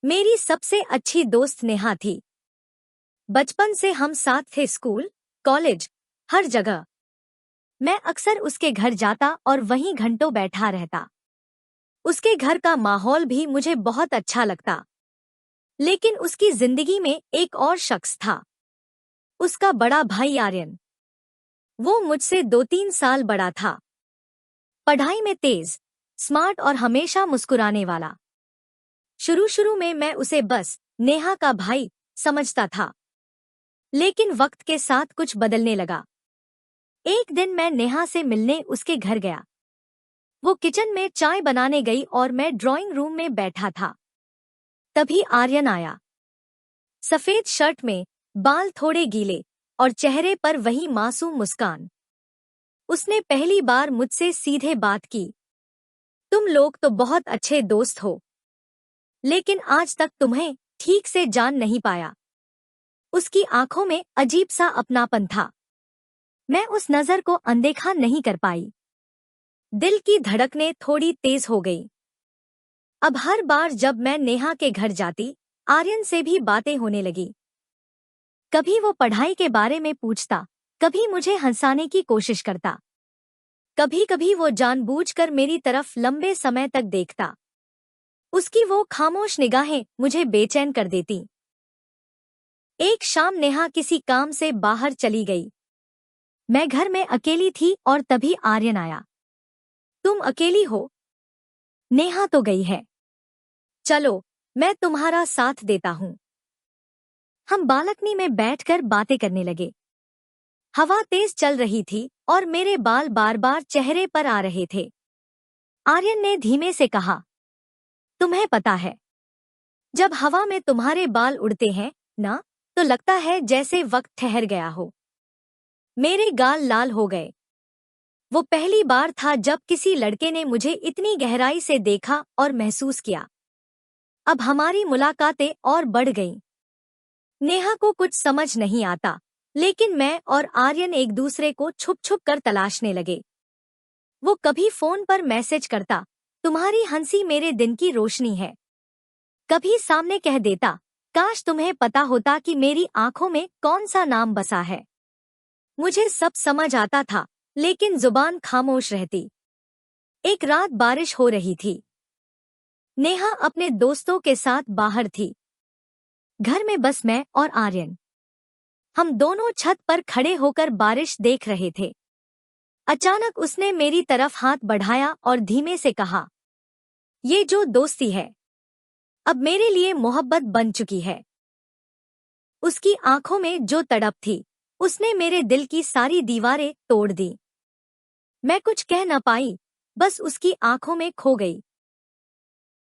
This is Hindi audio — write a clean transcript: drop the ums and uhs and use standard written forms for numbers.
मेरी सबसे अच्छी दोस्त नेहा थी। बचपन से हम साथ थे, स्कूल, कॉलेज, हर जगह। मैं अक्सर उसके घर जाता और वहीं घंटों बैठा रहता। उसके घर का माहौल भी मुझे बहुत अच्छा लगता। लेकिन उसकी जिंदगी में एक और शख्स था, उसका बड़ा भाई आर्यन। वो मुझसे 2-3 साल बड़ा था। पढ़ाई में तेज, स्मार्ट और हमेशा मुस्कुराने वाला। शुरू शुरू में मैं उसे बस नेहा का भाई समझता था, लेकिन वक्त के साथ कुछ बदलने लगा। एक दिन मैं नेहा से मिलने उसके घर गया। वो किचन में चाय बनाने गई और मैं ड्राइंग रूम में बैठा था। तभी आर्यन आया। सफेद शर्ट में, बाल थोड़े गीले और चेहरे पर वही मासूम मुस्कान। उसने पहली बार मुझसे सीधे बात की। तुम लोग तो बहुत अच्छे दोस्त हो, लेकिन आज तक तुम्हें ठीक से जान नहीं पाया। उसकी आंखों में अजीब सा अपनापन था। मैं उस नजर को अनदेखा नहीं कर पाई। दिल की धड़कनें थोड़ी तेज हो गई। अब हर बार जब मैं नेहा के घर जाती, आर्यन से भी बातें होने लगी। कभी वो पढ़ाई के बारे में पूछता, कभी मुझे हंसाने की कोशिश करता। कभी कभी वो जानबूझकर मेरी तरफ लंबे समय तक देखता। उसकी वो खामोश निगाहें मुझे बेचैन कर देती। एक शाम नेहा किसी काम से बाहर चली गई। मैं घर में अकेली थी और तभी आर्यन आया। तुम अकेली हो? नेहा तो गई है। चलो, मैं तुम्हारा साथ देता हूँ। हम बालकनी में बैठकर बातें करने लगे। हवा तेज चल रही थी और मेरे बाल बार बार चेहरे पर आ रहे थे। आर्यन ने धीमे से कहा, तुम्हें पता है, जब हवा में तुम्हारे बाल उड़ते हैं ना, तो लगता है जैसे वक्त ठहर गया हो। मेरे गाल लाल हो गए। वो पहली बार था जब किसी लड़के ने मुझे इतनी गहराई से देखा और महसूस किया। अब हमारी मुलाकातें और बढ़ गईं। नेहा को कुछ समझ नहीं आता, लेकिन मैं और आर्यन एक दूसरे को छुप छुप कर तलाशने लगे। वो कभी फोन पर मैसेज करता, तुम्हारी हंसी मेरे दिन की रोशनी है। कभी सामने कह देता, काश तुम्हें पता होता कि मेरी आंखों में कौन सा नाम बसा है। मुझे सब समझ आता था, लेकिन जुबान खामोश रहती। एक रात बारिश हो रही थी। नेहा अपने दोस्तों के साथ बाहर थी। घर में बस मैं और आर्यन। हम दोनों छत पर खड़े होकर बारिश देख रहे थे। अचानक उसने मेरी तरफ हाथ बढ़ाया और धीमे से कहा, ये जो दोस्ती है, अब मेरे लिए मोहब्बत बन चुकी है। उसकी आंखों में जो तड़प थी, उसने मेरे दिल की सारी दीवारें तोड़ दी। मैं कुछ कह न पाई, बस उसकी आंखों में खो गई।